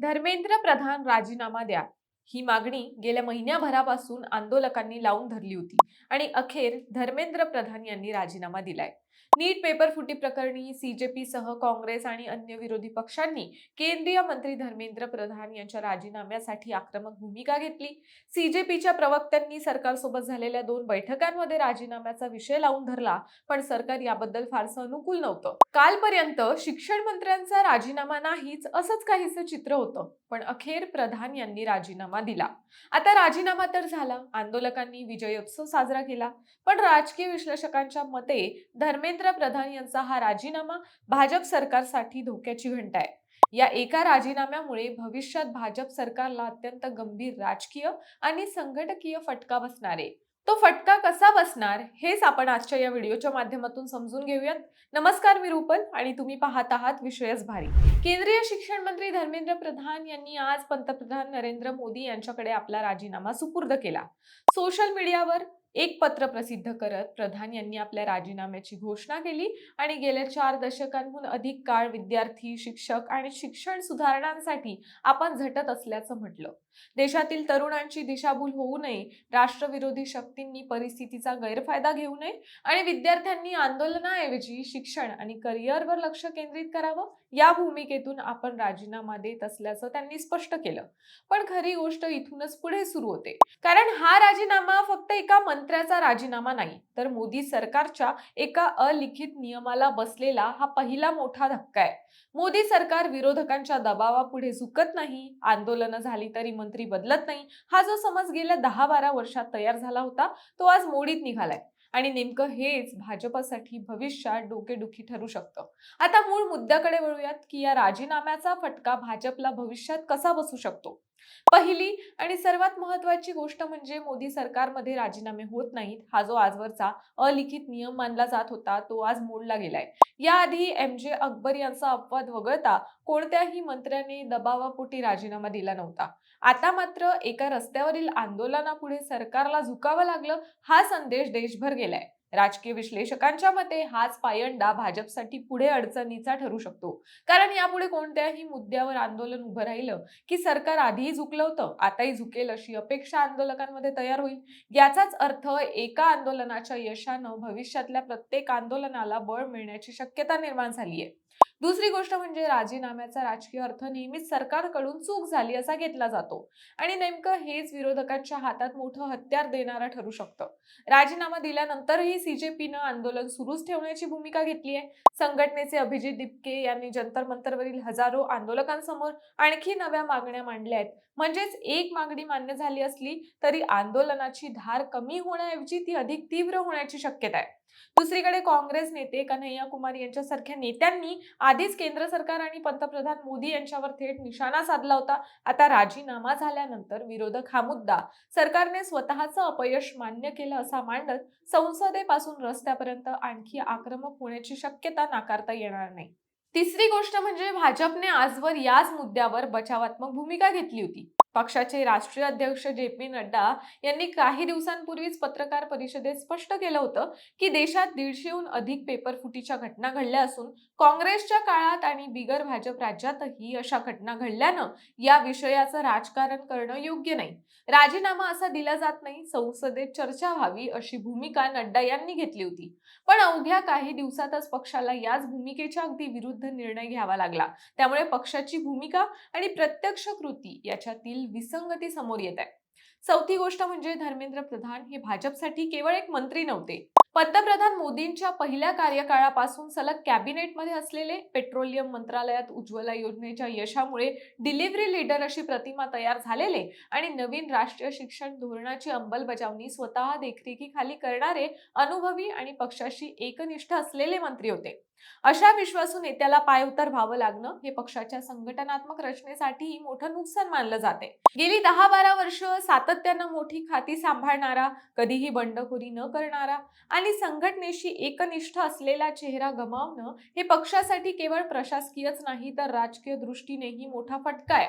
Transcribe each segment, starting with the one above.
धर्मेंद्र प्रधान राजीनामा द्या ही मागणी गेल्या महिन्याभरापासून आंदोलकांनी लावून धरली होती आणि अखेर धर्मेंद्र प्रधान यांनी राजीनामा दिलाय। नीट पेपर फुटी प्रकरणी सीजेपी सह काँग्रेस आणि अन्य विरोधी पक्षांनी केंद्रीय मंत्री धर्मेंद्र प्रधान यांच्या राजीनाम्यासाठी आक्रमक भूमिका घेतली। सीजेपीच्या प्रवक्त्यांनी सरकारसोबत झालेल्या 2 बैठकांमध्ये राजीनाम्याचा विषय लावून धरला, पण सरकार याबद्दल फारसं अनुकूल नव्हतं। कालपर्यंत शिक्षण मंत्र्यांचा राजीनामा नाहीच असंच काहीसं चित्र होतं, पण अखेर प्रधान यांनी राजीनामा दिला। आता राजीनामा तर झाला, आंदोलकांनी विजयोत्सव साजरा केला, पण राजकीय विश्लेषकांच्या मते धर्मेंद्र प्रधान यांचा हा राजीनामा भाजप सरकारसाठी धोक्याची घंटा आहे। या एका राजीनाम्यामुळे भविष्यात भाजप सरकारला अत्यंत गंभीर राजकीय आणि संघटकीय फटका बसणार आहे। तो फटका कसा बसणार हेच आपण आजच्या या व्हिडिओच्या माध्यमातून समजून घेऊयात। नमस्कार, मी रुपल आणि तुम्ही पाहत आहात विषयच भारी। केंद्रीय शिक्षण मंत्री धर्मेंद्र प्रधान यांनी आज पंतप्रधान नरेंद्र मोदी यांच्याकडे आपला राजीनामा सुपूर्द केला। सोशल मीडियावर एक पत्र प्रसिद्ध करत प्रधान यांनी आपल्या राजीनाम्याची घोषणा केली आणि गेल्या 4 दशकांहून अधिक काळ विद्यार्थी, शिक्षक आणि शिक्षण सुधारणांसाठी आपण झटत असल्याचं म्हटलं। देशातील तरुणांची दिशाभूल होऊ नये, राष्ट्रविरोधी शक्तींनी परिस्थितीचा गैरफायदा घेऊ नये आणि विद्यार्थ्यांनी आंदोलनाऐवजी शिक्षण आणि करिअरवर लक्ष केंद्रित करावं, या भूमिकेतून आपण राजीनामा देत असल्याचं त्यांनी स्पष्ट केलं। पण खरी गोष्ट इथूनच पुढे सुरू होते, कारण हा राजीनामा फक्त एका मंत्र्याचा राजीनामा नाही, तर मोदी सरकारच्या एका अलिखित नियमाला बसलेला हा पहिला मोठा धक्का आहे। मोदी सरकार विरोधकांच्या दबावापुढे झुकत नाही, आंदोलनं झाली तरी मंत्री बदलत नाही, हा जो समज गेल्या 10-12 वर्षात तयार झाला होता, तो आज मोडीत निघालाय आणि नेमकं हेच भाजपसाठी भविष्यात डोकेदुखी ठरू शकतं। आता मूळ मुद्द्याकडे वळूयात की या राजीनाम्याचा फटका भाजपला भविष्यात कसा बसू शकतो। पहिली आणि सर्वात महत्त्वाची गोष्ट म्हणजे मोदी सरकारमध्ये राजीनामे होत नाहीत, हा जो आजवरचा अलिखित नियम मानला जात होता, तो आज मोडला गेलाय। याआधी एमजे अकबर यांचा अपवाद वगळता कोणत्याही मंत्र्याने दबावापोटी राजीनामा दिला नव्हता। आता मात्र एका रस्त्यावरील आंदोलनापुढे सरकारला झुकावं लागलं, हा संदेश देशभर गेलाय। राजकीय विश्लेषकांच्या मते हाच पायंडा भाजपसाठी पुढे अडचणीचा ठरू शकतो, कारण यापुढे कोणत्याही मुद्द्यावर आंदोलन उभं राहिलं की सरकार आधीही झुकलं होतं, आताही झुकेल अशी अपेक्षा आंदोलकांमध्ये तयार होईल। याचाच अर्थ एका आंदोलनाच्या यशानं भविष्यातल्या प्रत्येक आंदोलनाला बळ मिळण्याची शक्यता निर्माण झाली आहे। दुसरी गोष्ट म्हणजे राजीनाम्याचा राजकीय अर्थ नेहमीच सरकारकडून चूक झाली असा घेतला जातो आणि नेमकं हेच विरोधकांच्या हातात मोठं हत्यार देणारं ठरू शकतं। राजीनामा दिल्यानंतरही सीजेपीनं आंदोलन सुरूच ठेवण्याची भूमिका घेतली आहे। संघटनेचे अभिजित दिपके यांनी जंतर मंतरवरील हजारो आंदोलकांसमोर आणखी नव्या मागण्या मांडल्या आहेत। म्हणजेच एक मागणी मान्य झाली असली तरी आंदोलनाची धार कमी होण्याऐवजी ती अधिक तीव्र होण्याची शक्यता आहे। दुसरीकडे काँग्रेस नेते कन्हैया कुमार यांच्यासारख्या नेत्यांनी आधीच केंद्र सरकार आणि पंतप्रधान मोदी यांच्यावर थेट निशाणा साधला होता। आता राजीनामा झाल्यानंतर विरोधक हा मुद्दा सरकारने स्वतःचं अपयश मान्य केलं असा मांडत संसदेपासून रस्त्यापर्यंत आणखी आक्रमक होण्याची शक्यता नाकारता येणार नाही। तिसरी गोष्ट म्हणजे भाजपने आजवर याच मुद्द्यावर बचावात्मक भूमिका घेतली होती। पक्षाचे राष्ट्रीय अध्यक्ष जे.पी. नड्डा यांनी काही दिवसांपूर्वीच पत्रकार परिषदेत स्पष्ट केलं होतं की देशात 150हून अधिक पेपर फुटीच्या घटना घडल्या असून काँग्रेसच्या काळात आणि बिगर भाजप राज्यातही अशा घटना घडल्यानं या विषयाचं राजकारण करणं योग्य नाही। राजीनामा असा दिला जात नाही, संसदेत चर्चा व्हावी अशी भूमिका नड्डा यांनी घेतली होती। पण अवघ्या काही दिवसातच पक्षाला याच भूमिकेच्या अगदी विरुद्ध निर्णय घ्यावा लागला। त्यामुळे पक्षाची भूमिका आणि प्रत्यक्ष कृती याच्यातील विसंगती समोर येत आहे। चौथी गोष्ट म्हणजे धर्मेंद्र प्रधान हे भाजपसाठी केवळ एक मंत्री नव्हते। पंतप्रधान मोदींच्या पहिल्या कार्यकाळापासून सलग कॅबिनेटमध्ये असलेले, पेट्रोलियम मंत्रालयात उज्ज्वला योजनेच्या यशामुळे डिलिव्हरी लीडर अशी प्रतिमा तयार झालेले आणि नवीन राष्ट्रीय शिक्षण धोरणाची अंमलबजावणी स्वतः देखरेखीखाली करणारे अनुभवी आणि पक्षाशी एकनिष्ठ असलेले मंत्री होते। अशा विश्वासू नेत्याला पायउतार व्हावं लागणं हे पक्षाच्या संघटनात्मक रचनेसाठीही मोठं नुकसान मानलं जाते। गेली 10-12 वर्ष सातत्यानं मोठी खाती सांभाळणारा, कधीही बंडखोरी न करणारा आणि संघटनेशी एकनिष्ठ असलेला चेहरा गमावणं हे पक्षासाठी केवळ प्रशासकीयच नाही तर राजकीय दृष्टीनेही मोठा फटका आहे।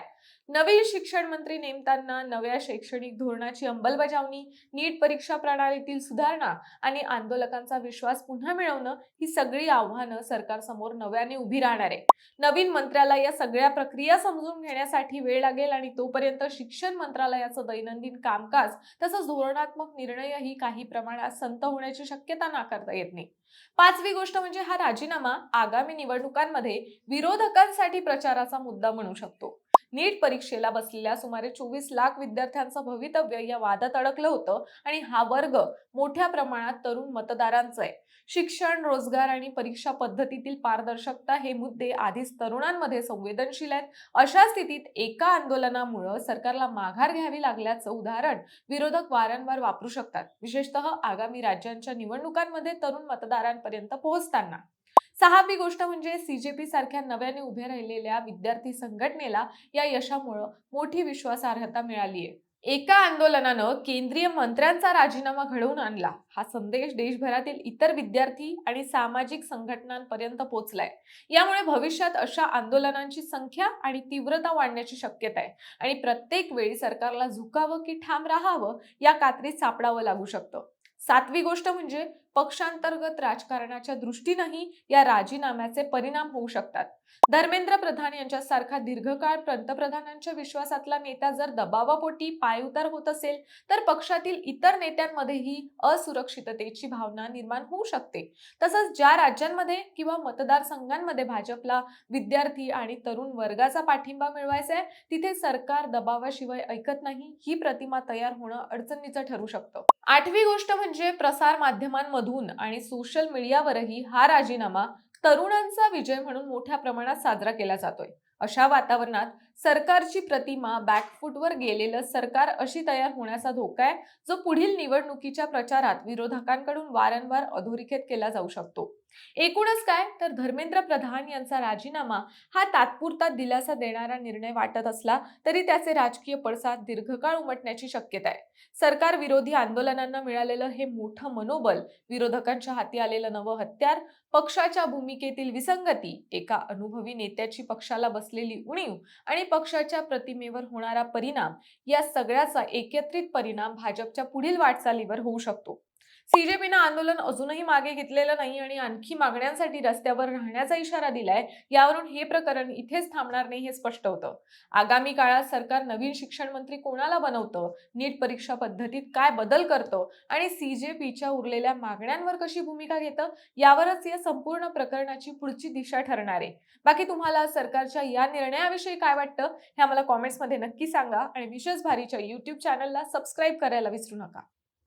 नवीन शिक्षण मंत्री नेमताना नव्या शैक्षणिक धोरणाची अंमलबजावणी, नीट परीक्षा प्रणालीतील सुधारणा आणि आंदोलकांचा विश्वास पुन्हा मिळवणं ही सगळी आव्हानं सरकार समोर नव्याने उभी राहणार आहे. नवीन मंत्र्याला या सगळ्या प्रक्रिया समजून घेण्यासाठी वेळ लागेल आणि तोपर्यंत शिक्षण मंत्रालयाचं दैनंदिन कामकाज तसंच धोरणात्मक निर्णयही काही प्रमाणात संत होण्याची शक्यता नाकारता येत नाही. पाचवी गोष्ट म्हणजे हा राजीनामा आगामी निवडणुकांमध्ये विरोधकांसाठी प्रचाराचा मुद्दा बनू शकतो. नीट परीक्षेला बसलेल्या सुमारे 24 लाख विद्यार्थ्यांचं भवितव्य या वादात अडकलं होतं आणि हा वर्ग मोठ्या प्रमाणात तरुण मतदारांचा आहे. शिक्षण, रोजगार आणि परीक्षा पद्धतीतील पारदर्शकता हे मुद्दे आधीच तरुणांमध्ये संवेदनशील आहेत. अशा स्थितीत एका आंदोलनामुळे सरकारला माघार घ्यावी लागल्याचं उदाहरण विरोधक वारंवार वापरू शकतात, विशेषतः आगामी राज्यांच्या निवडणुकांमध्ये तरुण मतदारांपर्यंत पोहोचताना. सहावी गोष्ट म्हणजे सीजेपी सारख्या नव्याने उभे राहिलेल्या विद्यार्थी संघटनेला या यशामुळे मोठी विश्वासार्हता मिळाली आहे. एका आंदोलनानं केंद्रीय मंत्र्यांचा राजीनामा घडवून आणला, हा संदेश देशभरातील इतर विद्यार्थी आणि सामाजिक संघटनांपर्यंत पोहोचलाय. यामुळे भविष्यात अशा आंदोलनांची संख्या आणि तीव्रता वाढण्याची शक्यता आहे आणि प्रत्येक वेळी सरकारला झुकावं की ठाम राहावं या कात्रीत सापडावं लागू शकतं. सातवी गोष्ट म्हणजे पक्षांतर्गत राजकारणाच्या दृष्टीनेही या राजीनाम्याचे परिणाम होऊ शकतात. धर्मेंद्र प्रधान यांच्यासारखा दीर्घकाळ पंतप्रधानांच्या विश्वासातला नेता जर दबावापोटी पायउतार होत असेल तर पक्षातील इतर नेत्यांमध्येही असुरक्षिततेची भावना निर्माण होऊ शकते. तसंच ज्या राज्यांमध्ये किंवा मतदारसंघांमध्ये भाजपला विद्यार्थी आणि तरुण वर्गाचा पाठिंबा मिळवायचा आहे तिथे सरकार दबावाशिवाय ऐकत नाही ही प्रतिमा तयार होणं अडचणीचं ठरू शकतं. आठवी गोष्ट म्हणजे प्रसार माध्यमांमधून आणि सोशल मीडियावरही हा राजीनामा तरुणांचा विजय म्हणून मोठ्या प्रमाणात साजरा केला जातोय. अशा वातावरणात सरकारची प्रतिमा बॅकफूटवर गेलेलं सरकार अशी तयार होण्याचा धोका आहे जो पुढील निवडणुकीच्या प्रचारात विरोधकांकडून वारंवार अधोरेखित केला जाऊ शकतो. एकूणच काय तर धर्मेंद्र प्रधान यांचा राजीनामा हा तात्पुरता दिलासा देणारा निर्णय वाटत असला तरी त्याचे राजकीय पडसाद दीर्घकाळ उमटण्याची शक्यता आहे. सरकार विरोधी आंदोलनांना मिळालेलं हे मोठं मनोबल, विरोधकांच्या हाती आलेलं नवं हत्यार, पक्षाच्या भूमिकेतील विसंगती, एका अनुभवी नेत्याची पक्षाला बसलेली उणीव आणि पक्षाच्या प्रतिमेवर होणारा परिणाम या सगळ्याचा एकत्रित परिणाम भाजपच्या पुढील वाटचालीवर होऊ शकतो. सीजेपीनं आंदोलन अजूनही मागे घेतलेलं नाही आणि आणखी मागण्यांसाठी रस्त्यावर राहण्याचा इशारा दिलाय. यावरून हे प्रकरण इथेच थांबणार नाही हे स्पष्ट होतं. आगामी काळात सरकार नवीन शिक्षण मंत्री कोणाला बनवतं, नीट परीक्षा पद्धतीत काय बदल करतं आणि सीजेपीच्या उरलेल्या मागण्यांवर कशी भूमिका घेतं यावरच या संपूर्ण प्रकरणाची पुढची दिशा ठरणार आहे. बाकी तुम्हाला सरकारच्या या निर्णयाविषयी काय वाटतं हे आम्हाला कॉमेंट्समध्ये नक्की सांगा आणि विशेष भारीच्या YouTube चॅनलला सबस्क्राईब करायला विसरू नका.